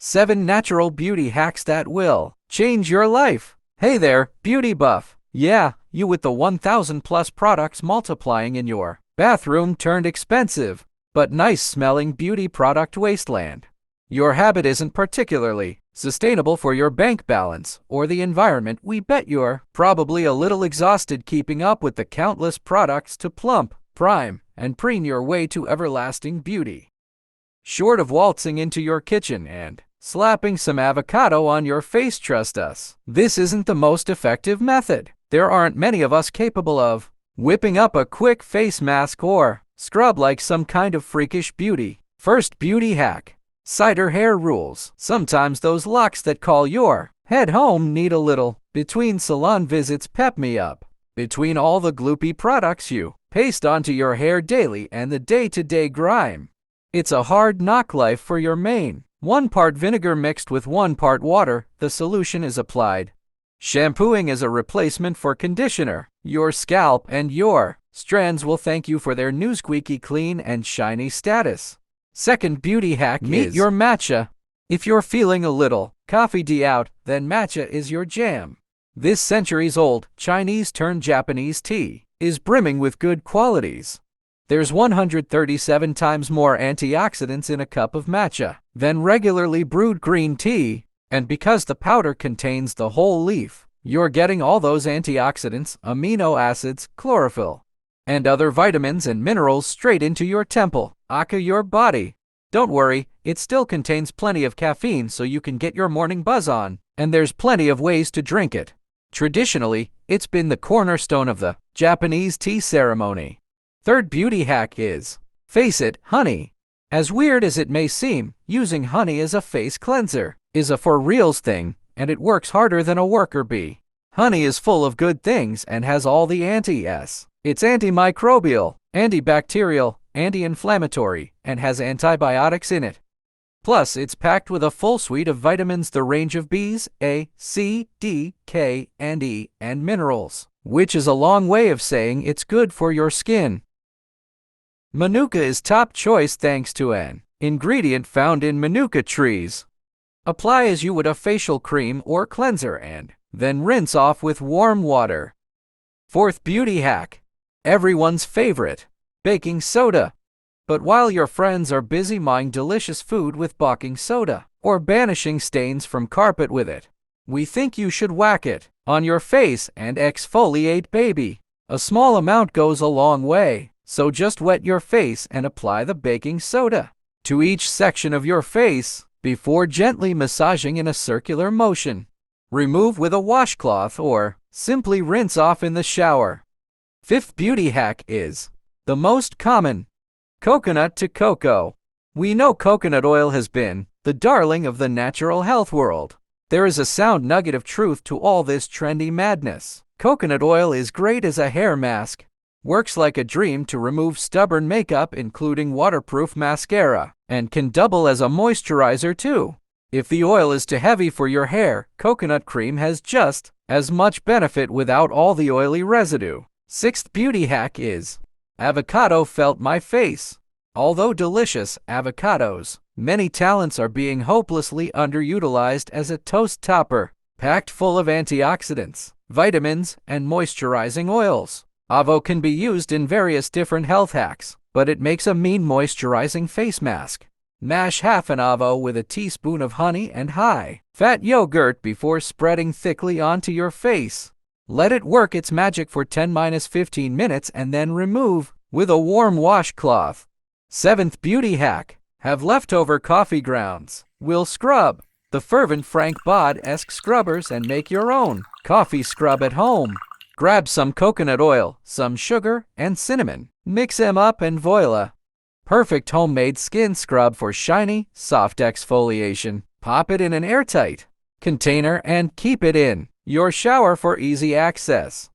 7 natural beauty hacks that will change your life. Hey there, beauty buff. Yeah, you with the 1,000 plus products multiplying in your bathroom turned expensive, but nice smelling beauty product wasteland. Your habit isn't particularly sustainable for your bank balance or the environment. We bet you're probably a little exhausted keeping up with the countless products to plump, prime, and preen your way to everlasting beauty. Short of waltzing into your kitchen and slapping some avocado on your face, trust us, this isn't the most effective method. There aren't many of us capable of whipping up a quick face mask or scrub like some kind of freakish beauty. First beauty hack: Cider hair rules. Sometimes those locks that call your head home need a little between salon visits. Pep me up. Between all the gloopy products you paste onto your hair daily and the day-to-day grime, it's a hard knock life for your mane. 1 part vinegar mixed with 1 part water, the solution is applied. Shampooing is a replacement for conditioner. Your scalp and your strands will thank you for their new squeaky clean and shiny status. Second beauty hack is meet your matcha. If you're feeling a little coffee out, then matcha is your jam. This centuries-old Chinese-turned-Japanese tea is brimming with good qualities. There's 137 times more antioxidants in a cup of matcha than regularly brewed green tea, and because the powder contains the whole leaf, you're getting all those antioxidants, amino acids, chlorophyll, and other vitamins and minerals straight into your temple, aka your body. Don't worry, it still contains plenty of caffeine so you can get your morning buzz on, and there's plenty of ways to drink it. Traditionally, it's been the cornerstone of the Japanese tea ceremony. Third beauty hack is, face it, honey. As weird as it may seem, using honey as a face cleanser is a for reals thing, and it works harder than a worker bee. Honey is full of good things and has all the anti-S. It's antimicrobial, antibacterial, anti-inflammatory, and has antibiotics in it. Plus, it's packed with a full suite of vitamins, the range of B's, A, C, D, K, and E, and minerals, which is a long way of saying it's good for your skin. Manuka is top choice thanks to an ingredient found in manuka trees. Apply as you would a facial cream or cleanser and then rinse off with warm water. Fourth beauty hack: everyone's favorite, baking soda. But while your friends are busy mying delicious food with baking soda or banishing stains from carpet with it, we think you should whack it on your face and exfoliate, baby. A small amount goes a long way, so just wet your face and apply the baking soda to each section of your face before gently massaging in a circular motion. Remove with a washcloth or simply rinse off in the shower. Fifth beauty hack is the most common: coconut to cocoa. We know coconut oil has been the darling of the natural health world. There is a sound nugget of truth to all this trendy madness. Coconut oil is great as a hair mask. Works like a dream to remove stubborn makeup, including waterproof mascara, and can double as a moisturizer too. If the oil is too heavy for your hair, coconut cream has just as much benefit without all the oily residue. Sixth beauty hack is avocado felt my face. Although delicious, avocados' many talents are being hopelessly underutilized as a toast topper, packed full of antioxidants, vitamins, and moisturizing oils. Avo can be used in various different health hacks, but it makes a mean moisturizing face mask. Mash half an avo with a teaspoon of honey and high-fat yogurt before spreading thickly onto your face. Let it work its magic for 10–15 minutes and then remove with a warm washcloth. Seventh beauty hack: have leftover coffee grounds. We'll scrub the fervent Frank Bod-esque scrubbers and make your own coffee scrub at home. Grab some coconut oil, some sugar, and cinnamon. Mix them up and voila! Perfect homemade skin scrub for shiny, soft exfoliation. Pop it in an airtight container and keep it in your shower for easy access.